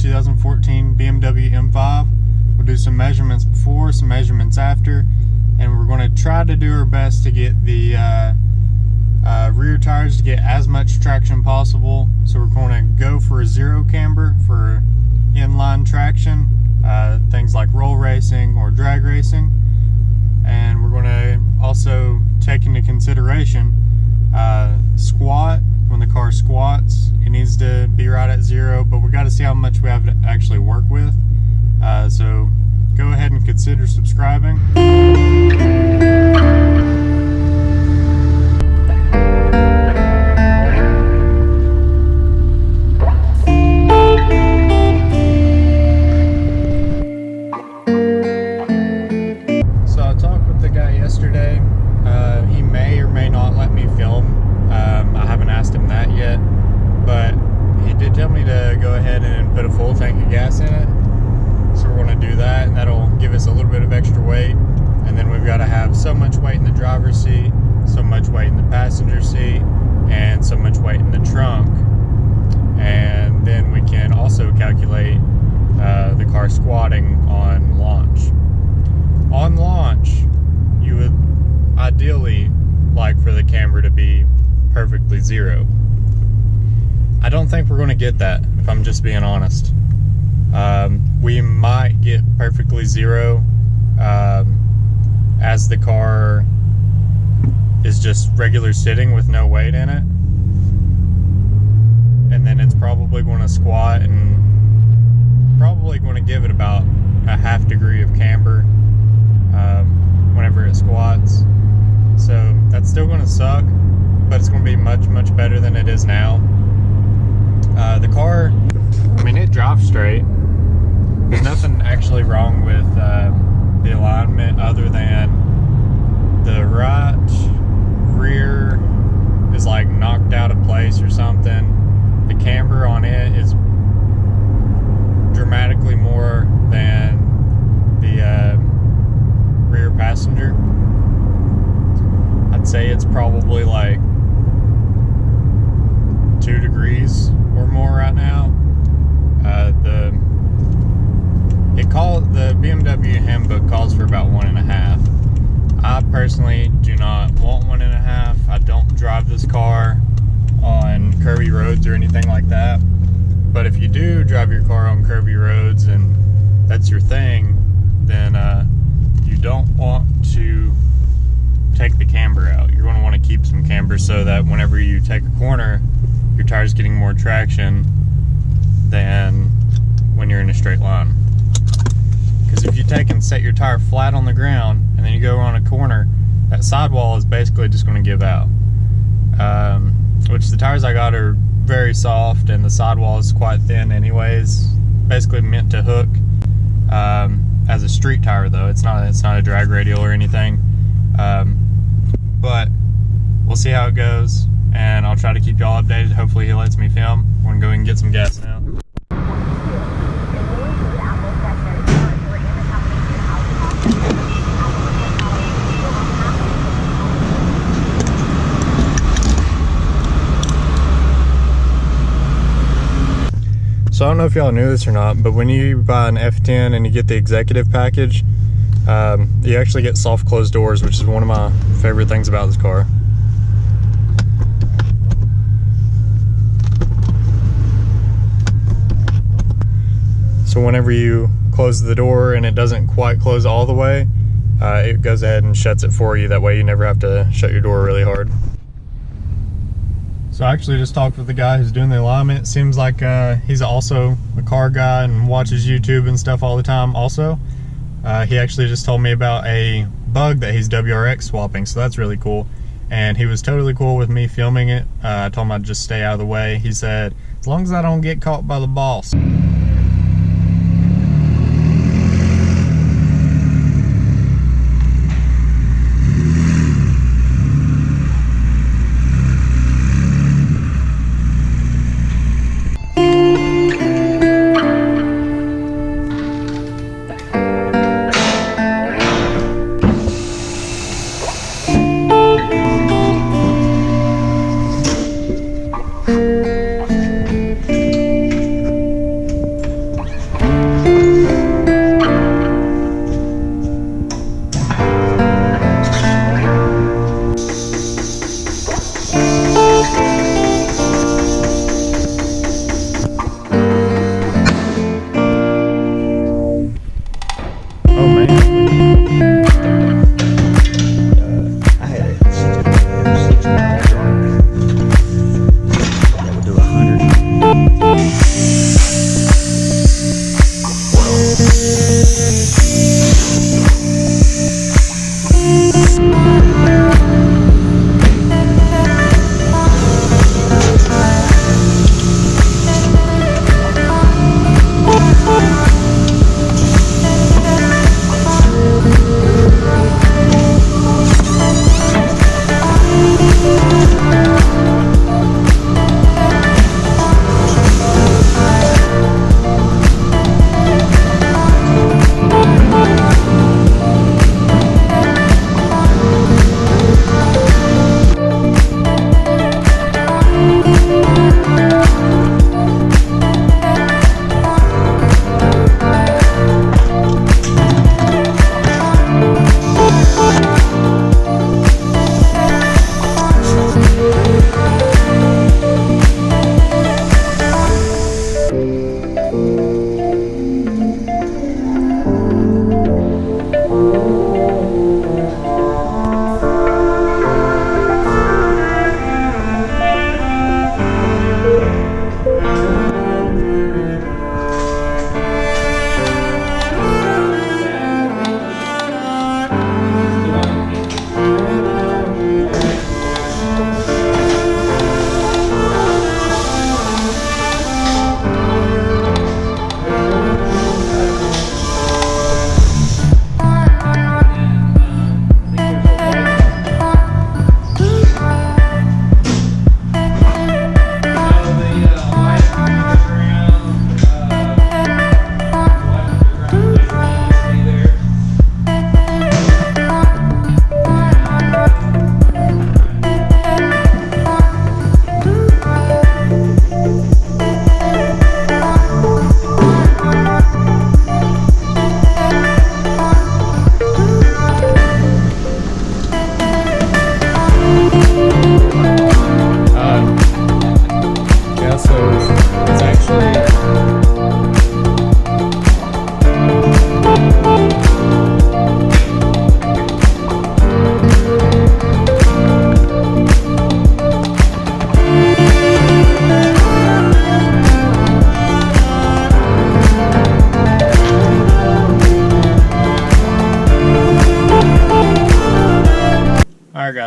2014 BMW M5. We'll do some measurements before, some measurements after, and we're going to try to do our best to get the rear tires to get as much traction possible. So we're going to go for a zero camber for inline traction, things like roll racing or drag racing. And we're going to also take into consideration squat. When the car squats, it needs to be right at zero, but we got to see how much we have to actually work with. So go ahead and consider subscribing. So I talked with the guy yesterday. He may or may not let me film. I haven't asked him that yet, but he did tell me to go ahead and put a full tank of gas in it. So we're going to do that, and that'll give us a little bit of extra weight. And then we've got to have so much weight in the driver's seat, so much weight in the passenger seat, and so much weight in the trunk. And then we can also calculate the car squatting on launch. On launch, you would ideally like for the camber to be perfectly zero. I don't think we're going to get that, if I'm just being honest. We might get perfectly zero as the car is just regular sitting with no weight in it, and then it's probably going to squat and probably going to give it about a half degree of camber whenever it squats. So that's still going to suck, but it's going to be much better than it is now. The car, I mean, it drives straight. There's nothing actually wrong with the alignment other than the right rear is like knocked out of place or something. The camber on it is dramatically more than the rear passenger. I'd say it's probably like 2 degrees or more right now. The BMW handbook calls for about 1.5. I personally do not want 1.5. I don't drive this car on curvy roads or anything like that. But if you do drive your car on curvy roads and that's your thing, then you don't want to take the camber out. You're going to want to keep some camber so that whenever you take a corner, your tire's getting more traction than when you're in a straight line. Because if you take and set your tire flat on the ground and then you go around a corner, that sidewall is basically just going to give out. Which the tires I got are very soft and the sidewall is quite thin anyways. Basically meant to hook as a street tire though. It's not a drag radial or anything. But we'll see how it goes, and I'll try to keep y'all updated. Hopefully he lets me film. We're gonna go and get some gas now. So I don't know if y'all knew this or not, but when you buy an F10 and you get the executive package, you actually get soft closed doors, which is one of my favorite things about this car. So whenever you close the door and it doesn't quite close all the way, it goes ahead and shuts it for you. That way you never have to shut your door really hard. So I actually just talked with the guy who's doing the alignment. It seems like he's also a car guy and watches YouTube and stuff all the time also. He actually just told me about a bug that he's WRX swapping, so that's really cool. And he was totally cool with me filming it. I told him I'd just stay out of the way. He said, as long as I don't get caught by the boss.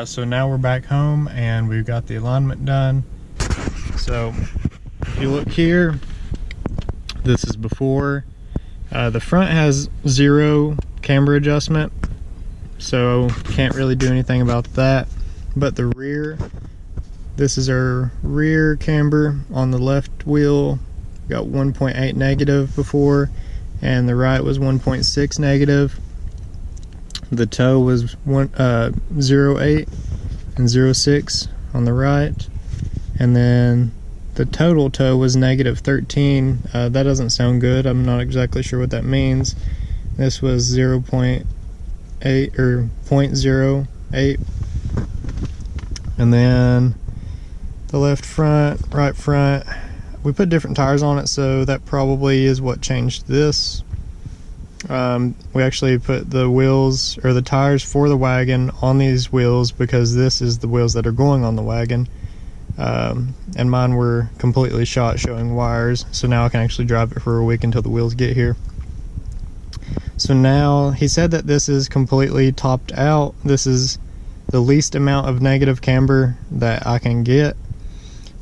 So now we're back home and we've got the alignment done. So if you look here, this is before. The front has 0 camber adjustment, so can't really do anything about that. But the rear, this is our rear camber on the left wheel. Got 1.8 negative before, and the right was 1.6 negative. The toe was 0.8 and 0.6 on the right, and then the total toe was -13. That doesn't sound good. I'm not exactly sure what that means. This was 0.8 or 0.08. And then the left front, right front, we put different tires on it, so that probably is what changed this. We actually put the wheels or the tires for the wagon on these wheels because this is the wheels that are going on the wagon. And mine were completely shot, showing wires, so now I can actually drive it for a week until the wheels get here. So now he said that this is completely topped out. This is the least amount of negative camber that I can get.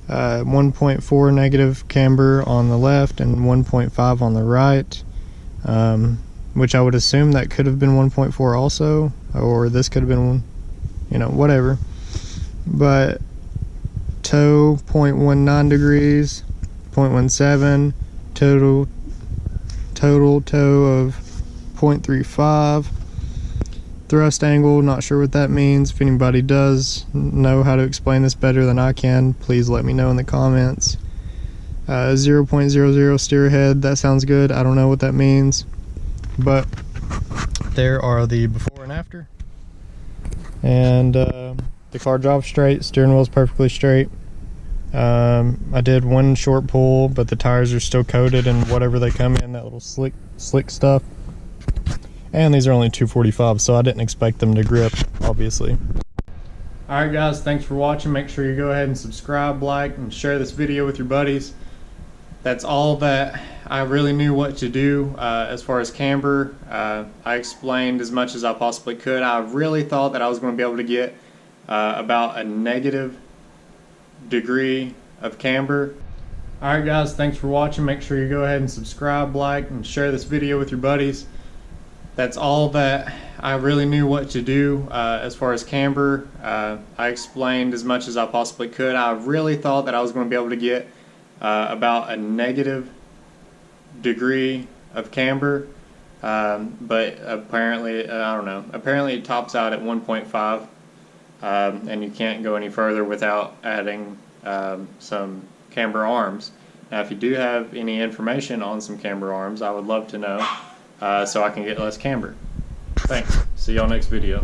1.4 negative camber on the left and 1.5 on the right, which I would assume that could have been 1.4 also, or this could have been, you know, whatever. But toe 0.19 degrees, 0.17, total toe of 0.35. Thrust angle, not sure what that means. If anybody does know how to explain this better than I can, please let me know in the comments. 0.00 steer head, that sounds good. I don't know what that means, but there are the before and after. And the car drives straight, steering wheel's perfectly straight. I did one short pull, but the tires are still coated in whatever they come in, that little slick stuff. And these are only 245, so I didn't expect them to grip, obviously. Alright guys, thanks for watching. Make sure you go ahead and subscribe, like, and share this video with your buddies. That's all that I really knew what to do as far as camber. I explained as much as I possibly could. I really thought that I was going to be able to get about a negative degree of camber. Alright guys, thanks for watching. Make sure you go ahead and subscribe, like, and share this video with your buddies. That's all that I really knew what to do as far as camber. I explained as much as I possibly could. I really thought that I was going to be able to get about a negative degree of camber, but apparently, I don't know, apparently it tops out at 1.5, and you can't go any further without adding some camber arms. Now if you do have any information on some camber arms, I would love to know, so I can get less camber. Thanks. See y'all next video.